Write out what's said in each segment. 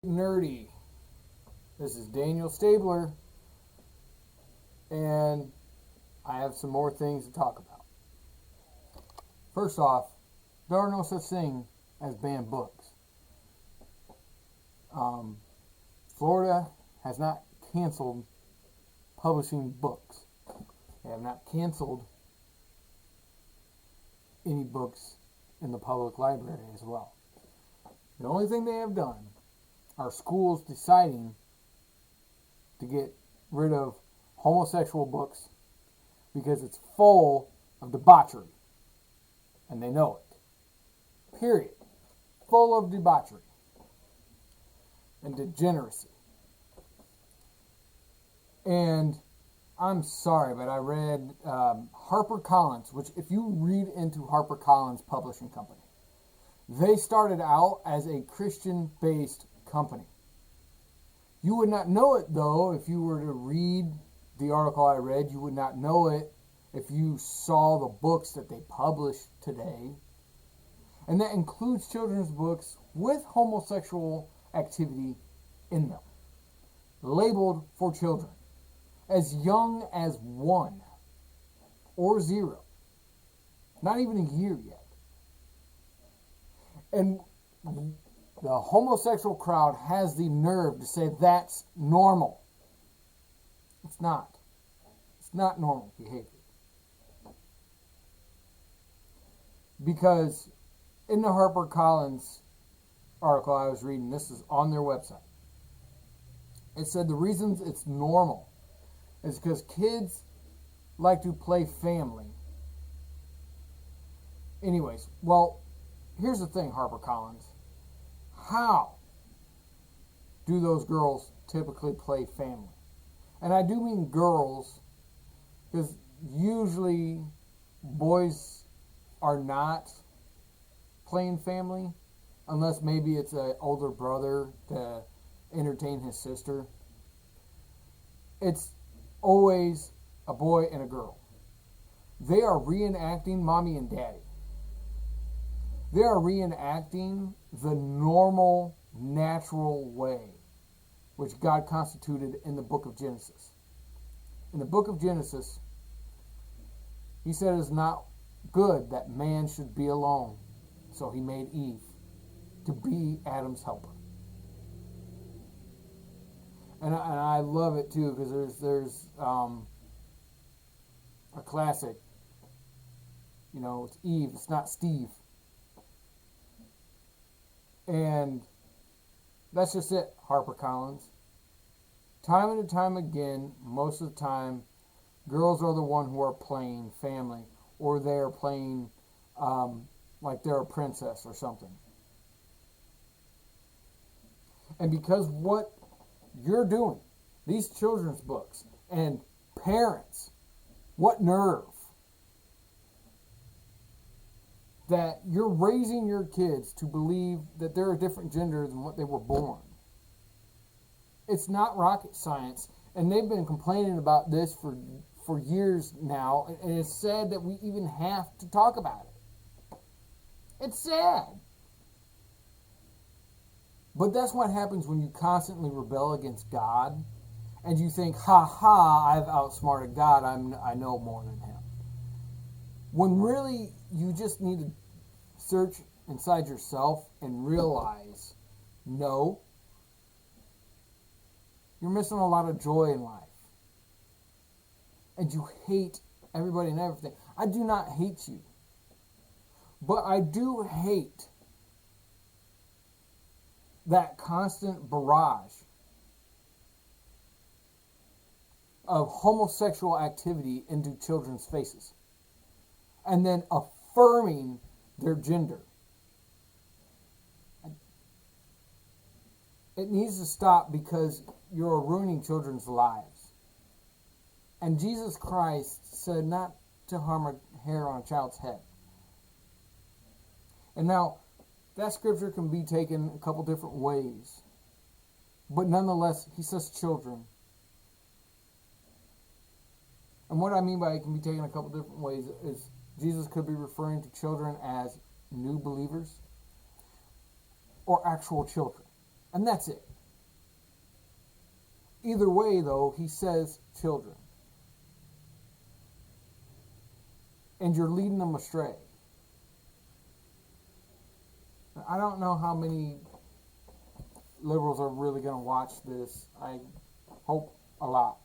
Nerdy. This is Daniel Stabler, and I have some more things to talk about. First off, there are no such thing as banned books. Florida has not canceled publishing books. They have not canceled any books in the public library as well. The only thing they have done are schools deciding to get rid of homosexual books because it's full of debauchery. And they know it. Period. Full of debauchery and degeneracy. And I'm sorry, but I read HarperCollins, which if you read into HarperCollins Publishing Company, they started out as a Christian-based company. You would not know it, though, if you were to read the article I read. You would not know it if you saw the books that they publish today. And that includes children's books with homosexual activity in them, labeled for children, as young as 1 or 0, not even a year yet. And the homosexual crowd has the nerve to say that's normal. It's not. It's not normal behavior. Because in the HarperCollins article I was reading, this is on their website, it said the reasons it's normal is because kids like to play family. Anyways, well, here's the thing, HarperCollins. How do those girls typically play family? And I do mean girls, because usually boys are not playing family, unless maybe it's an older brother to entertain his sister. It's always a boy and a girl. They are reenacting mommy and daddy. They are reenacting the normal, natural way which God constituted in the book of Genesis. In the book of Genesis, he said it is not good that man should be alone. So he made Eve to be Adam's helper. And I love it too, because there's a classic, it's Eve, it's not Steve. And that's just it, HarperCollins. Time and time again, most of the time, girls are the one who are playing family, or they're playing like they're a princess or something. And because what you're doing, these children's books, and parents, what nerve that you're raising your kids to believe that they're a different gender than what they were born. It's not rocket science, and they've been complaining about this for years now, and it's sad that we even have to talk about it. It's sad. But that's what happens when you constantly rebel against God, and you think, I've outsmarted God, I know more than him. When really, you just need to search inside yourself and realize, no, you're missing a lot of joy in life. And you hate everybody and everything. I do not hate you. But I do hate that constant barrage of homosexual activity into children's faces, and then affirming their gender. It needs to stop, because you're ruining children's lives. And Jesus Christ said not to harm a hair on a child's head. And now, that scripture can be taken a couple different ways. But nonetheless, he says children. And what I mean by it can be taken a couple different ways is Jesus could be referring to children as new believers or actual children. And that's it. Either way, though, he says children. And you're leading them astray. I don't know how many liberals are really going to watch this. I hope a lot.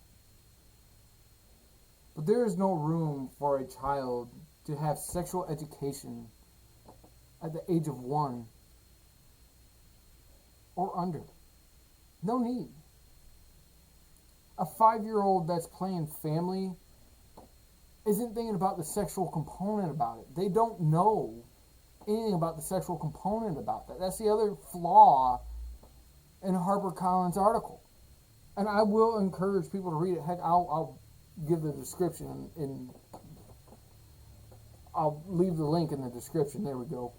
But there is no room for a child to have sexual education at the age of 1 or under. No need. A 5-year-old that's playing family isn't thinking about the sexual component about it. They don't know anything about the sexual component about that. That's the other flaw in HarperCollins' article. And I will encourage people to read it. Heck, I'll give the description in I'll leave the link in the description. There we go.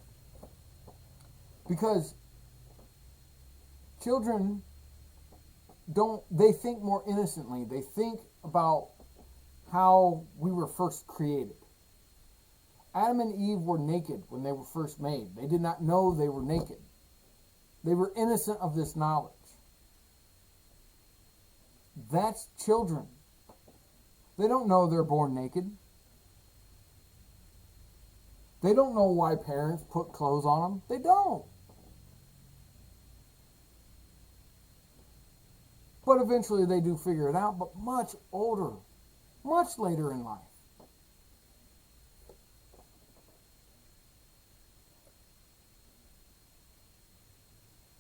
Because children they think more innocently. They think about how we were first created. Adam and Eve were naked when they were first made. They did not know they were naked. They were innocent of this knowledge. That's children. They don't know they're born naked. They don't know why parents put clothes on them. They don't. But eventually they do figure it out, but much older, much later in life.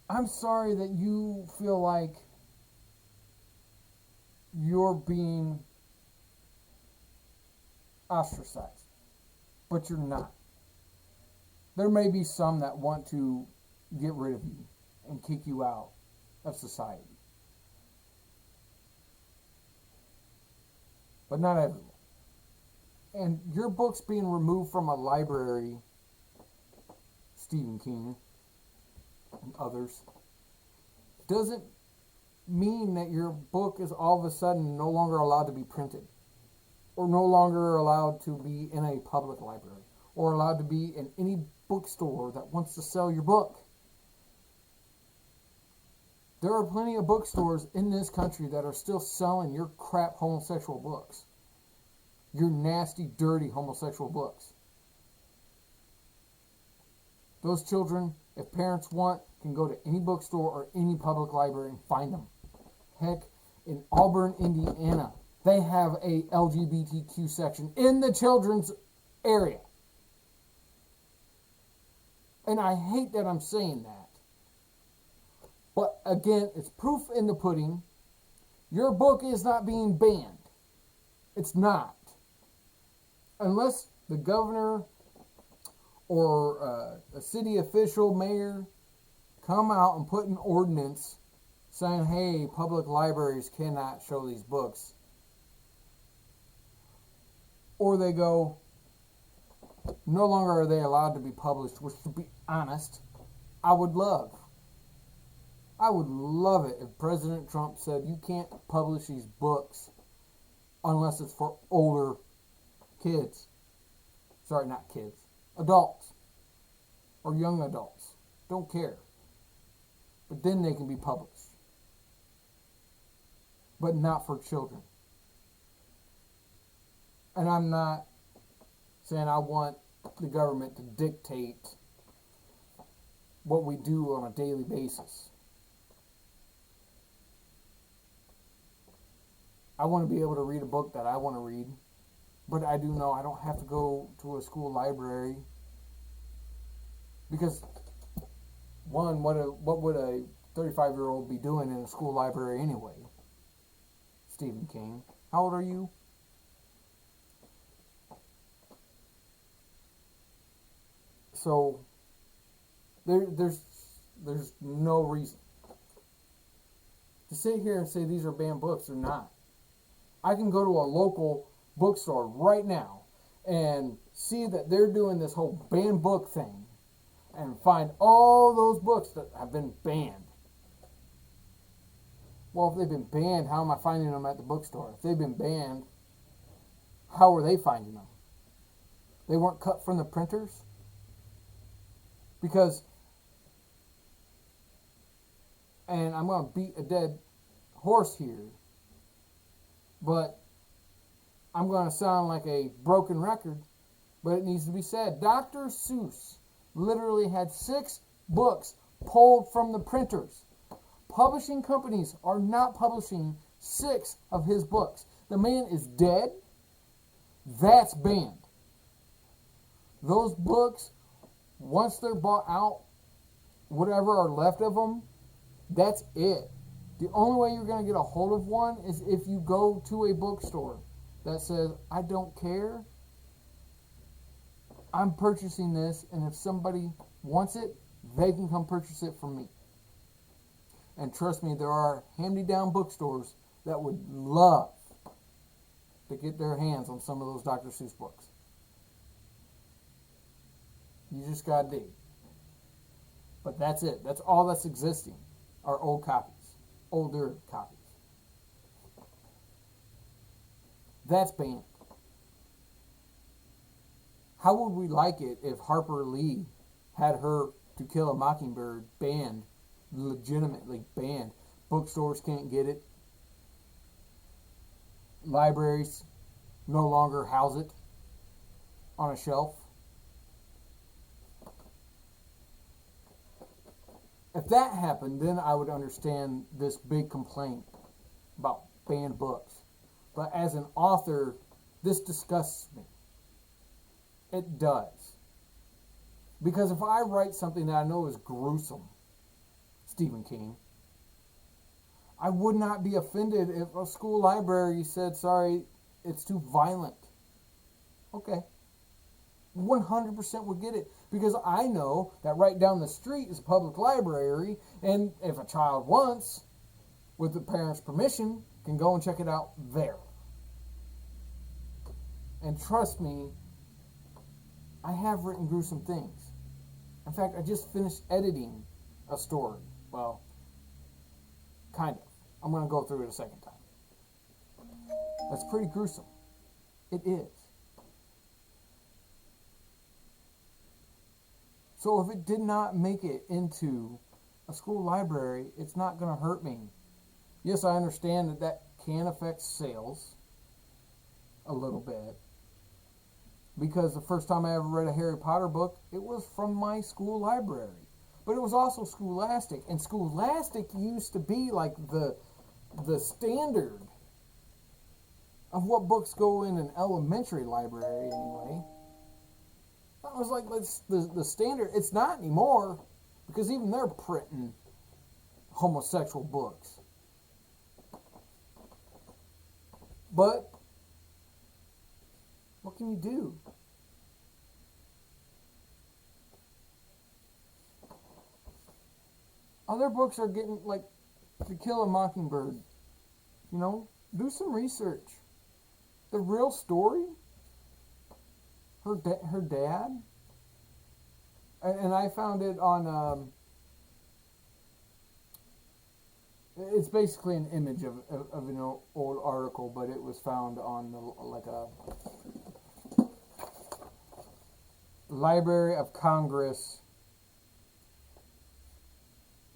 I'm sorry that you feel like you're being ostracized, but you're not. There may be some that want to get rid of you and kick you out of society. But not everyone. And your book's being removed from a library, Stephen King and others, doesn't mean that your book is all of a sudden no longer allowed to be printed, or no longer allowed to be in a public library, or allowed to be in any bookstore that wants to sell your book. There are plenty of bookstores in this country that are still selling your crap homosexual books. Your nasty, dirty homosexual books. Those children, if parents want, can go to any bookstore or any public library and find them. Heck, in Auburn, Indiana, they have a LGBTQ section in the children's area. And I hate that I'm saying that. But again, it's proof in the pudding. Your book is not being banned. It's not. Unless the governor or a city official, mayor, come out and put an ordinance saying, hey, public libraries cannot show these books. Or they go, no longer are they allowed to be published, which, to be honest, I would love. I would love it if President Trump said you can't publish these books unless it's for older kids. Sorry, not kids. Adults. Or young adults. Don't care. But then they can be published. But not for children. And I'm not saying I want the government to dictate what we do on a daily basis. I want to be able to read a book that I want to read, but I do know I don't have to go to a school library because, one, what would a 35-year-old be doing in a school library anyway? Stephen King. How old are you? So there's no reason to sit here and say these are banned books. They're not. I can go to a local bookstore right now and see that they're doing this whole banned book thing and find all those books that have been banned. Well, if they've been banned, how am I finding them at the bookstore? If they've been banned, how are they finding them? They weren't cut from the printers? Because and I'm going to beat a dead horse here, but I'm going to sound like a broken record, but it needs to be said. Dr. Seuss literally had 6 books pulled from the printers. Publishing companies are not publishing 6 of his books. The man is dead. That's banned. Those books, once they're bought out, whatever are left of them, that's it. The only way you're going to get a hold of one is if you go to a bookstore that says, I don't care, I'm purchasing this, and if somebody wants it, they can come purchase it from me. And trust me, there are hand-me-down bookstores that would love to get their hands on some of those Dr. Seuss books. You just gotta dig. But that's it. That's all that's existing are old copies. Older copies. That's banned. How would we like it if Harper Lee had her To Kill a Mockingbird banned, legitimately banned? Bookstores can't get it. Libraries no longer house it on a shelf. If that happened, then I would understand this big complaint about banned books. But as an author, this disgusts me. It does. Because if I write something that I know is gruesome, Stephen King, I would not be offended if a school library said, sorry, it's too violent. Okay. 100% would get it. Because I know that right down the street is a public library, and if a child wants, with the parents' permission, can go and check it out there. And trust me, I have written gruesome things. In fact, I just finished editing a story. Well, kind of. I'm going to go through it a second time. That's pretty gruesome. It is. So if it did not make it into a school library, it's not going to hurt me. Yes, I understand that that can affect sales a little bit. Because the first time I ever read a Harry Potter book, it was from my school library. But it was also Scholastic. And Scholastic used to be like the standard of what books go in an elementary library anyway. That was like the standard. It's not anymore, because even they're printing homosexual books. But what can you do? Other books are getting, like, To Kill a Mockingbird. You know, do some research. The real story, her dad, and I found it on, it's basically an image of an old article, but it was found on like a Library of Congress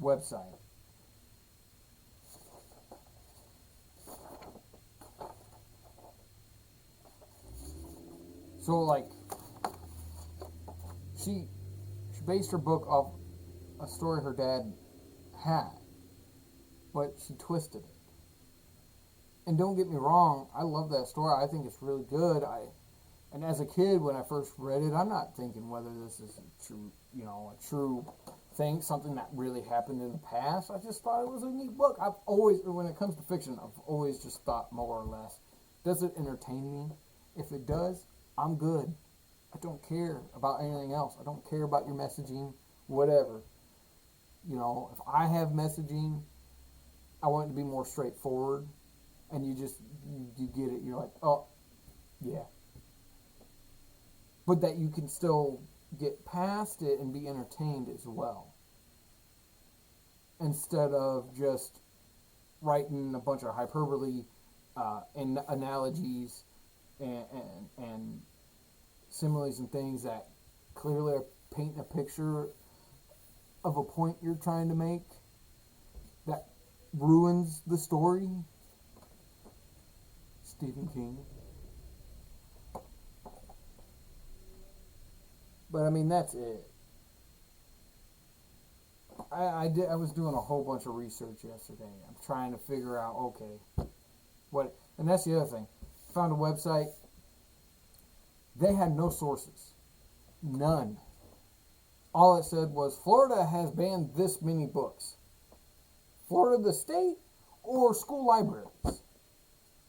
website. So, like, she based her book off a story her dad had, but she twisted it. And don't get me wrong, I love that story. I think it's really good. And as a kid, when I first read it, I'm not thinking whether this is a true thing, something that really happened in the past. I just thought it was a neat book. I've always, when it comes to fiction, I've always just thought more or less, does it entertain me? If it does, I'm good. I don't care about anything else. I don't care about your messaging, whatever. You know, if I have messaging, I want it to be more straightforward. And you get it. You're like, oh, yeah. But that you can still get past it and be entertained as well. Instead of just writing a bunch of hyperbole and analogies and similes and things that clearly are painting a picture of a point you're trying to make. ruins the story. Stephen King. But I mean, that's it. I was doing a whole bunch of research yesterday. I'm trying to figure out, okay, what, and that's the other thing. Found a website. They had no sources. None. All it said was, Florida has banned this many books. Florida the state or school libraries?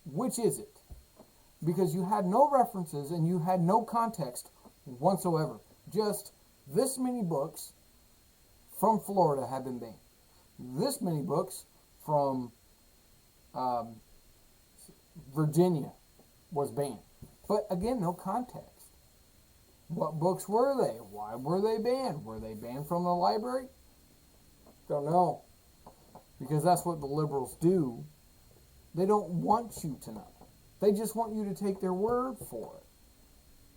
Which is it? Because you had no references and you had no context whatsoever. Just this many books from Florida have been banned. This many books from Virginia was banned. But again, no context. What books were they? Why were they banned? Were they banned from the library? Don't know. Because that's what the liberals do. They don't want you to know. They just want you to take their word for it.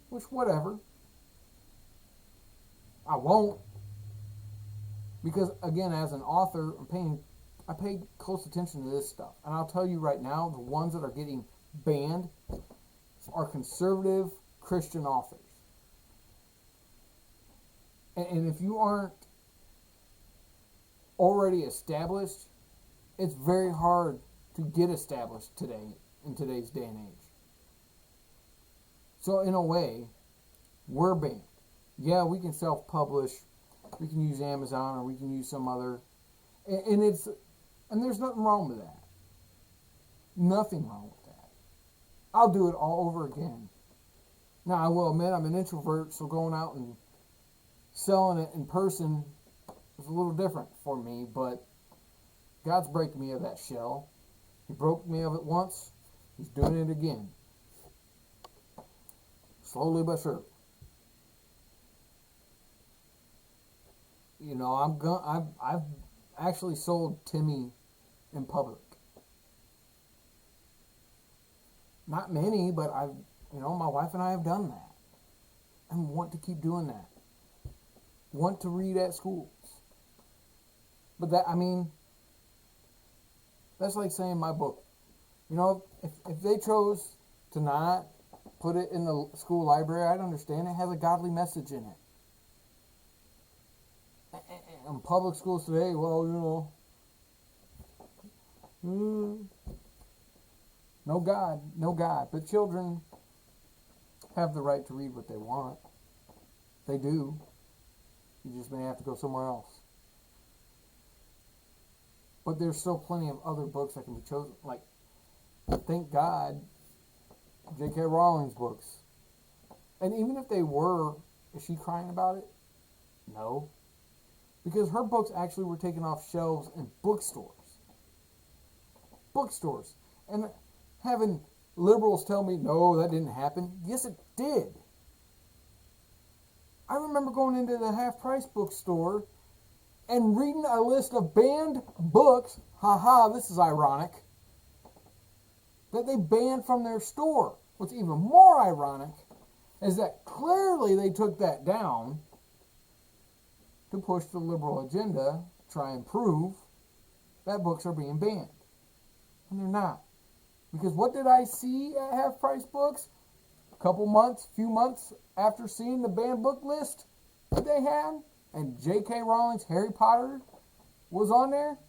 Which, whatever. I won't. Because, again, as an author, I pay close attention to this stuff. And I'll tell you right now, the ones that are getting banned are conservative Christian authors. And if you aren't already established, it's very hard to get established today, in today's day and age. So in a way, we're banned. Yeah, we can self-publish, we can use Amazon, or we can use some other, and there's nothing wrong with that. Nothing wrong with that. I'll do it all over again. Now, I will admit I'm an introvert, so going out and selling it in person is a little different for me, but God's breaking me of that shell. He broke me of it once. He's doing it again. Slowly but surely. You know, I've actually sold Timmy in public. Not many, but my wife and I have done that. And want to keep doing that. Want to read at schools. But that's like saying my book. You know, if they chose to not put it in the school library, I'd understand. It has a godly message in it. In public schools today, well, no God. But children have the right to read what they want. They do. You just may have to go somewhere else. But there's still plenty of other books that can be chosen. Like, thank God, J.K. Rowling's books. And even if they were, is she crying about it? No. Because her books actually were taken off shelves in bookstores. Bookstores. And having liberals tell me, no, that didn't happen. Yes, it did. I remember going into the half-price bookstore and reading a list of banned books. This is ironic. That they banned from their store. What's even more ironic is that clearly they took that down to push the liberal agenda, try and prove that books are being banned. And they're not. Because what did I see at half-price books? Few months after seeing the banned book list that they had, and J.K. Rowling's Harry Potter was on there,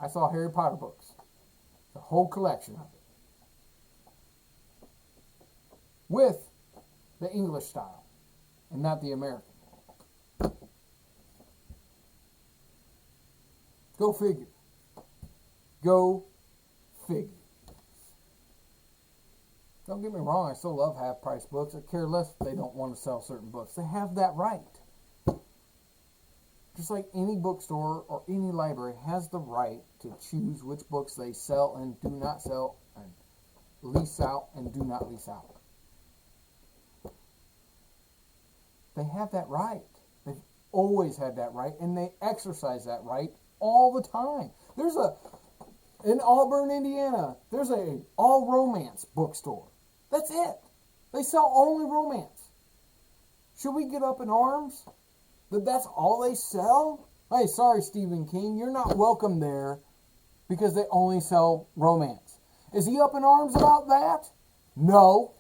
I saw Harry Potter books. The whole collection of it. With the English style, and not the American. Go figure. Go figure. Don't get me wrong, I still love half-price books. I care less if they don't want to sell certain books. They have that right. Just like any bookstore or any library has the right to choose which books they sell and do not sell, and lease out and do not lease out. They have that right. They've always had that right, and they exercise that right all the time. In Auburn, Indiana, there's a all-romance bookstore. That's it. They sell only romance. Should we get up in arms that that's all they sell? Hey, sorry, Stephen King, you're not welcome there because they only sell romance. Is he up in arms about that? No.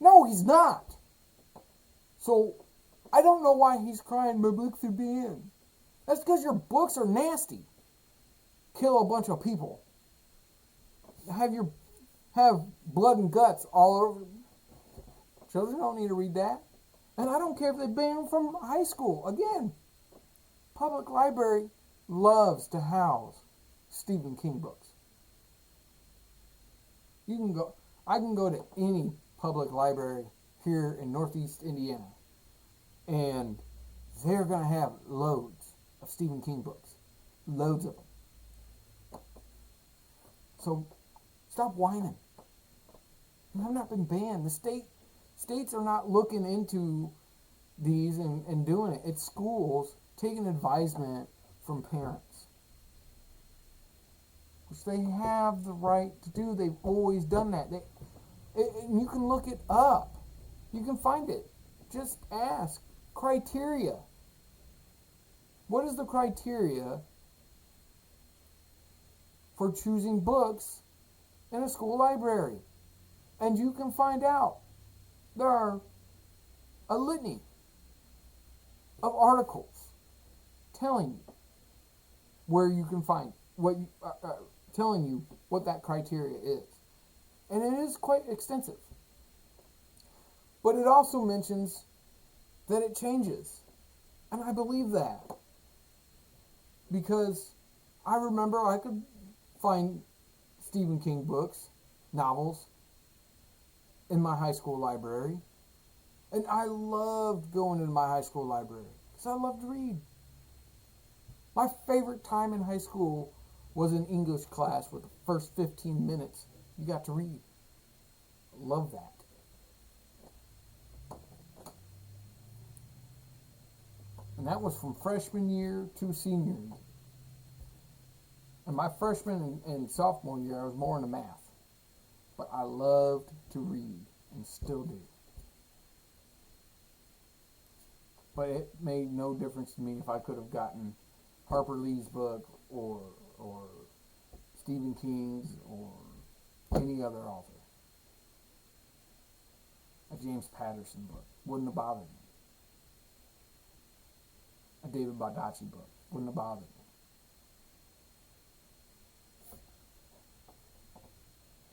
No, he's not. So, I don't know why he's crying, my books are banned. That's because your books are nasty. Kill a bunch of people. Have blood and guts all over. Children don't need to read that. And I don't care if they ban them from high school. Again, public library loves to house Stephen King books. I can go to any public library here in Northeast Indiana, and they're going to have loads of Stephen King books. Loads of them. So stop whining. You have not been banned. The states are not looking into these and doing it. It's schools taking advisement from parents, which they have the right to do. They've always done that. And you can look it up. You can find it. Just ask. Criteria. What is the criteria for choosing books in a school library? And you can find out. There are a litany of articles telling you where you can find telling you what that criteria is. And it is quite extensive. But it also mentions that it changes. And I believe that. Because I remember I could find Stephen King books, novels, in my high school library. And I loved going into my high school library because I loved to read. My favorite time in high school was in English class where the first 15 minutes you got to read. Love that. And that was from freshman year to senior year. And my freshman and sophomore year, I was more into math. But I loved to read and still do. But it made no difference to me if I could have gotten Harper Lee's book or Stephen King's or any other author. A James Patterson book wouldn't have bothered me. A David Baldacci book wouldn't have bothered me.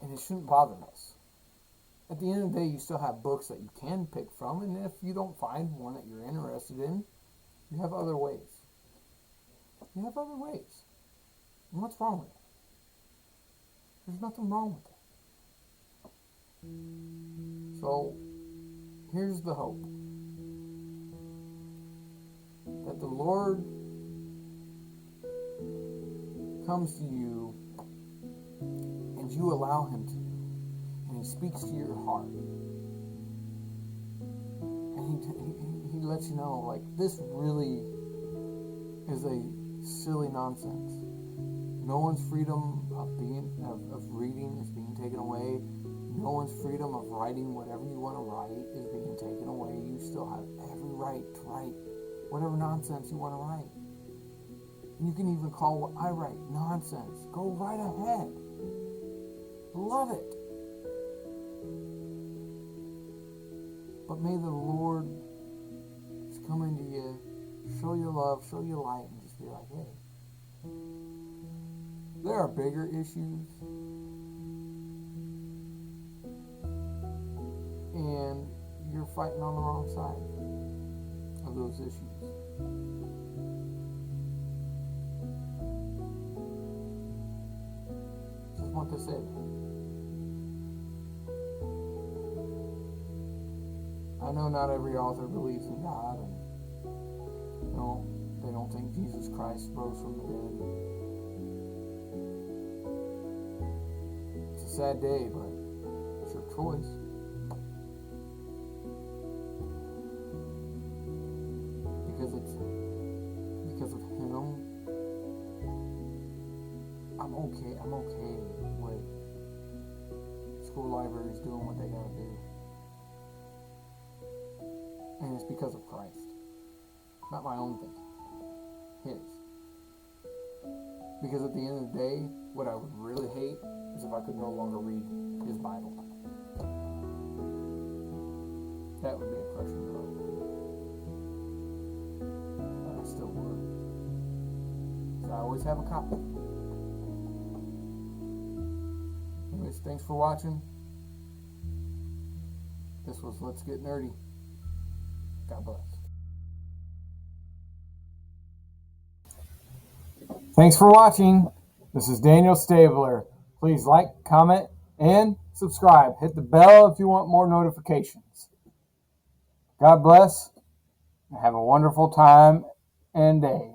And it shouldn't bother us. At the end of the day, you still have books that you can pick from, and if you don't find one that you're interested in, you have other ways. You have other ways. And what's wrong with that? There's nothing wrong with that. So, here's the hope. That the Lord comes to you and you allow Him to. And He speaks to your heart. And He lets you know, like, this really is a silly nonsense. No one's freedom of reading is being taken away. No one's freedom of writing whatever you want to write is being taken away. You still have every right to write whatever nonsense you want to write. And you can even call what I write nonsense. Go right ahead. Love it. But may the Lord just come into you, show you love, show you light, and just be like, hey, there are bigger issues. And you're fighting on the wrong side of those issues. Just want to say that. I know not every author believes in God, and they don't think Jesus Christ rose from the dead. It's a sad day, but it's your choice. Because of Him, I'm okay with school libraries doing what they gotta do. And it's because of Christ, not my own thing. his. Because at the end of the day, what I would really hate is if I could no longer read his Bible. That would be a crushing blow. But I still would. So I always have a copy. Anyways, thanks for watching. This was Let's Get Nerdy. God bless. Thanks for watching. This is Daniel Stabler. Please like, comment, and subscribe. Hit the bell if you want more notifications. God bless. Have a wonderful time and day.